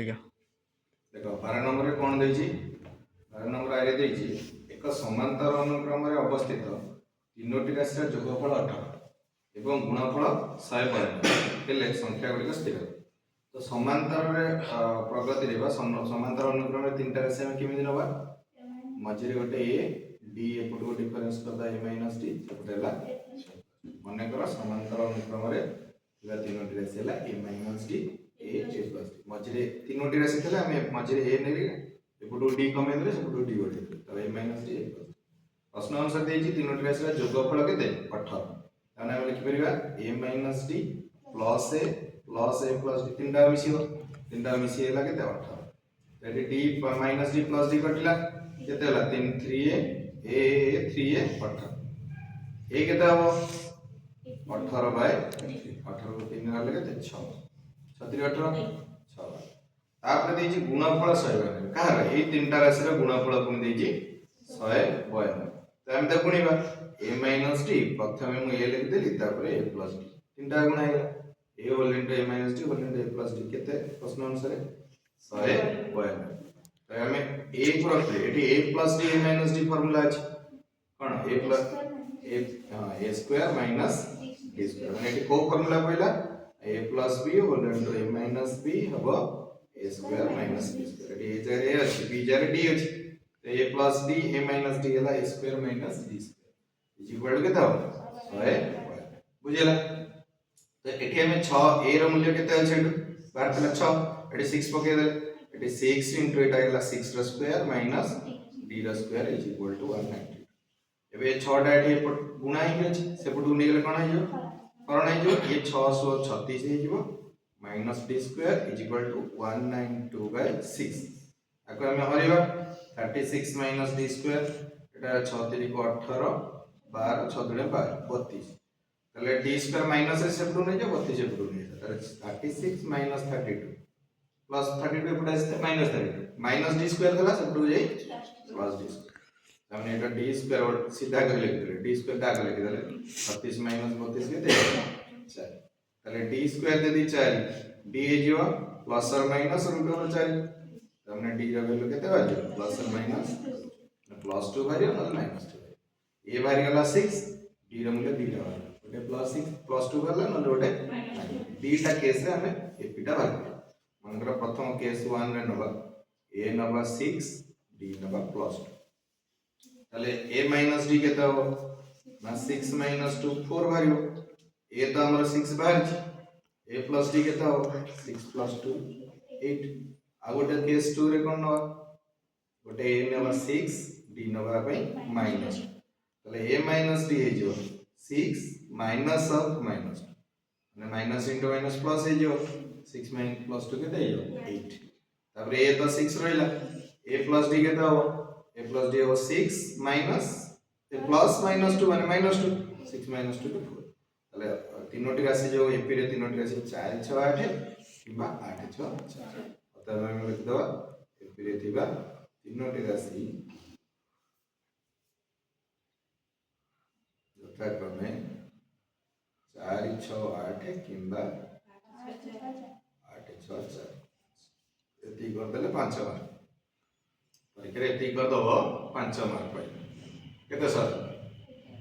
ଆଜ୍ଞା देख 12 नंबर रे कोन देछि 12 नंबर आगे देछि एक समांतर अनुक्रम रे अवस्थित तीनोटी राशि जोगफल 18 एवं गुणफल 152 हेले संख्या गुडी स्थिर तो समांतर रे प्रगति रे बा समांतर अनुक्रम रे तीनटा राशि हम केमि नबा मझिरे गोटे ए डी एपटो डिफरेंस करदा ए माइनस डी एपटेला मने कर समांतर अनुक्रम रे इला तीनोटी राशि हला A minus D A plus D मझिरे तीनोटी राशि थले हम मझिरे ए नेली एपटो डी कमे देले सेपटो डी गोटे तो ए माइनस डी ए प्लस प्रश्न अनुसार देछि तीनोटी राशि रा जोगफल केते 18 ताने हम लिखि परिबा A minus D plus A plus D तीनटा मिसी हला केते 18 रेडी D minus D plus D कटिला केते हला 3 3 ए 3 ए 18 ए केते हबो 18 बाय 18 को 3 हले केते 6 छतरी 18 6 तापर देछि गुणफल 192 कहार ए तीनटा राशि रा गुणफल कोन देछि 192 तो हम देखुनिबा a माइनस d प्रथमे मु a लिख देली तापर a प्लस d तीनटा गुण आइला a whole into a minus d whole into a plus d केते प्रश्न अनुसार 192 तो हम a को रखले एठी a plus d a minus d formula अछि कोन a plus a square minus d square माने एठी को फार्मूला पहिला a plus b whole into a minus b हबो a square minus d square एठी a जरे a अछि b जरे d अछि तो a plus d a minus d हला a square minus d square is equal to केता 100 बुझिला तो एठी हम 6 a रो मूल्य केते अछि एठू बार तला 6 एठी 6 पके देले एठी 6 इनटू एटा हला 6 रो स्क्वायर माइनस d रो स्क्वायर इज इक्वल टू 190 एबे 6 टा एठी गुणा ही अछि सेपटू नै गेले कोन आइयो करण आइयो ये 636 हे जिवो minus d square is equal to 192 by 6 आको हम हरिबा 36 माइनस d स्क्वायर एटा 6 3 को 18 12 6 2 12 32 तले d स्क्वायर माइनस से सेपटू नै जे 32 सेपटू नै तारे 36 माइनस 32 प्लस 32 एपटा से माइनस 32 माइनस d स्क्वायर थला सेपटू जाई प्लस d स्क्वायर हमने एटा d स्क्वायर सीधा कर लिख देले d स्क्वायर दाग लिख देले 36 माइनस 32 केते 4 तले d स्क्वायर दे दी 4 d हे जिवो प्लस और माइनस रूट ओवर 4 हमने d रो वैल्यू केते बाजो प्लस और माइनस प्लस 2 भारियो न माइनस 2 ए भारी गला 6 d रो मूल्य 2 टा ओटे प्लस 6 प्लस 2 गला न ओटे d टा केस रे हमें ए पीटा भाग मनकर प्रथम केस 1 रे नबा a नबा 6 d नबा प्लस 2 तले a माइनस d केते हो ना 6 माइनस 2 4 भारियो a तो हमर 6 भार a प्लस d केते हो 6 प्लस 2 8 आ गोटे केस 2 रे कोन नबा गोटे a नबा 6 d नबा पई माइनस तले a माइनस d हे जो 6 माइनस ऑफ माइनस माने माइनस इनटू माइनस प्लस हे जो 6 माइनस प्लस 2 केते हे जो 8 तापर a तो 6 रहला a प्लस d केते हो a प्लस d हो 6 माइनस a प्लस माइनस 2 माने माइनस 2 6 माइनस 2 to 4 तले तीनोटी राशि जो एपी रे तीनोटी राशि 4 6 8 किबा 8 6 4 तब हम लिख दवा एपी रे थिबा तीनोटी राशि जोटा क्रमे 4 6 8 किबा 8 6 4 एती कर देले 5 मार्क परीक्षा एती कर दबो 5 मार्क पाइ केते सर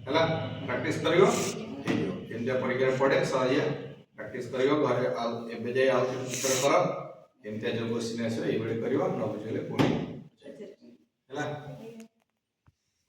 हला प्रैक्टिस करियो हेयो इंडिया परीक्षा पड़े सरिया प्रैक्टिस करियो घरे आ एबे जाय आ उत्तर कर एमतिया जो क्वेश्चन आसे एबे करियो न बुझले पुनी